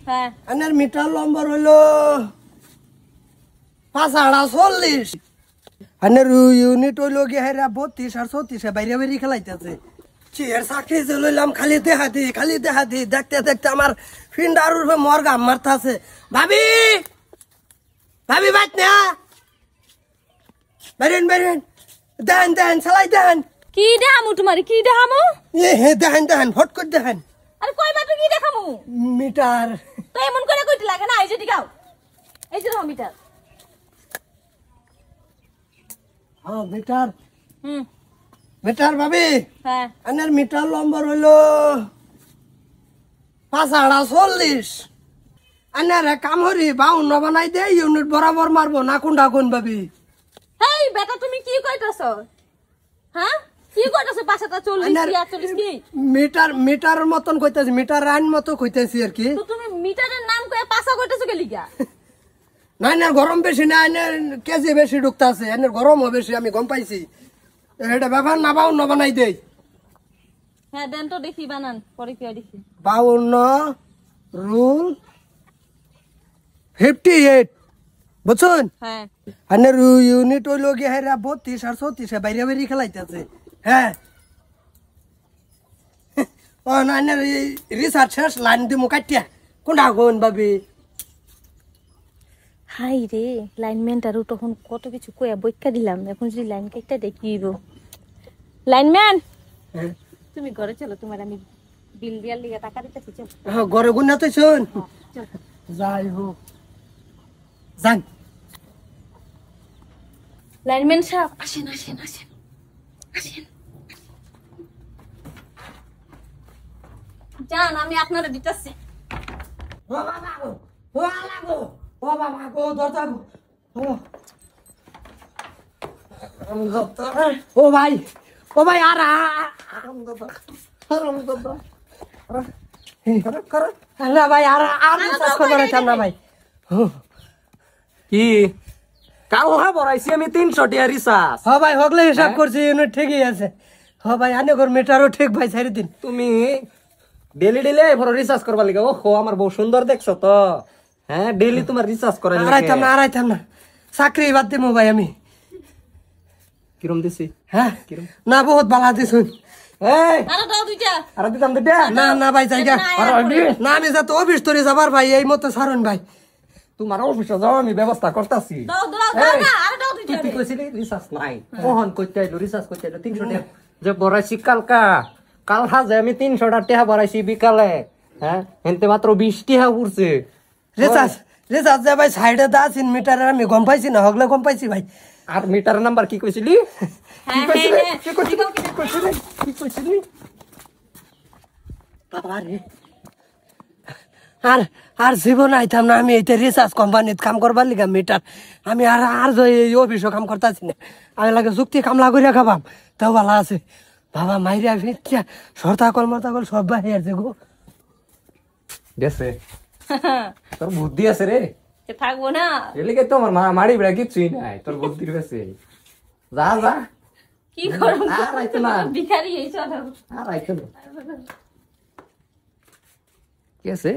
হ্যাঁ আনার মিটার নম্বর হলো 540 আনার ইউনিট হইলো গিয়ে 32 আর 34 বাইরে বাইরে খেলাইতেছে চেয়ার চাকরি যে লইলাম খালি দেখা দি দেখতে দেখতে আমার ফিন্ডার উপরে মর্গা মারতাছে ভাবি ভাবি বাত না বেরেন দেন চালাই দেন কি দেখামু তোমার কি দেখামু হে দেন ফট করে দেন আরে কই বাটু কি দেখামু মিটার তো এমন করে কইতে লাগে না এই যে দিগাও এই যে মিটার হ্যাঁ মিটার হুম মিটার ভাবি হ্যাঁ আনার মিটার নম্বর হইলো 540 আনার কাম হরি 52 বানাই দে ইউনিট বরাবর মারবো না কোনটা কোন ভাবি হেই বেটা তুমি কি কইতাছো হ্যাঁ কি কইতাছো 540 কি 48 কি মিটার মতন কইতাছি মিটার আইন মতো কইতাছি আর কি তো তুমি মিটারের নাম কইয়া পাছা কইতাছো কে লিগা না গরম বেশি না আইনের কেজি বেশি ঢুকতাছে আইনের গরমও বেশি আমি গম পাইছি এটা ব্যাপার না 52 বানাই দেই হ্যাঁ দেন তো দেখি বানান পরে কি দেখি 52 রুল 58 বুঝছেন হ্যাঁ আইনের ইউনিট হইলো গিয়ে 32 আর 34 বাইরে বাইরে খেলাইতেছে হ্যাঁ ও না আইনের রিসার্চ শেষ লাইন দিমু কাটিয়া কোনটা কোন ভাবি হাই রে লাইনম্যানটারও তখন কত কিছু কইয়া বইকা দিলাম এখন যদি লাইন কেটে দেখিব লাইনম্যান তুমি ঘরে চলো তোমার আমি বিল দিয়ার লিগে টাকা দিতেছি চল ঘরে গুনা তো শুন চল যাই হোক যান লাইনম্যান সাহেব আসেন যান আমি আপনারা দিতেছি ও বাবা গো দরজা ও ভাই আর না ভাই আর না ভাই কি কাল বড়াইছি আমি 300 টাকা রিচার্জ হ ভাই হগলে হিসাব করছি ইউনিট ঠিকই আছে হ ভাই আনে ঘর মিটারও ঠিক ভাই ছাড়ি দিন তুমি ডেলি এবার রিচার্জ করবার লাগে ওহো আমার বউ সুন্দর দেখছো তো হ্যাঁ ডেলি তোমার রিচার্জ করার লাগে আড়াইতাম না চাকরি বাদ দিমু ভাই আমি কিরম দিছি হ্যাঁ না বহুত বালা দিছুন এই আরে দাও দুইটা আরে দিতাম দুইটা না ভাই জায়গা না আমি যাতে অফিস তরি যাবার ভাই এই মতো ছাড়ুন ভাই তোমার অফিসে যাও আমি ব্যবস্থা করতেছি দাও না আরে দাও দুইটা তুই কইছিলি রিচার্জ নাই কখন কইতে আইলো রিচার্জ করতে আইলো 300 টাকা যে বড়াইছি কাল হাজে আমি 300 টাকা বড়াইছি বিকালে হ্যাঁ এনতে মাত্র 20 টাকা উঠছে রিচার্জ যে ভাই সাইডে দা আছেন মিটারে আমি গম পাইছি না হগলে গম পাইছি ভাই আর মিটারের নাম্বার কি কইছিলি হ্যাঁ কি কইছিলি বাবা রে আর জীবন আইতাম না আমি এইটা রিচার্জ কোম্পানিতে কাম করবার লিগা মিটার আমি আর এই অফিসও কাম করতেছি না আমি লাগে চুক্তি কামলা করিয়া খাবাম তাও ভালো আছে বাবা মাইরা ফিরছা সরতাকল সব বাহি আছে গো দেশে তোর বুদ্ধি আছে রে থাকবো না এলিকে তো আমার মাড়ি বেড়া কিছুই নাই তোর বুদ্ধির কাছে যা কি করব আর আইতো না ভিখারি এই চলো আর আইতো না কি আছে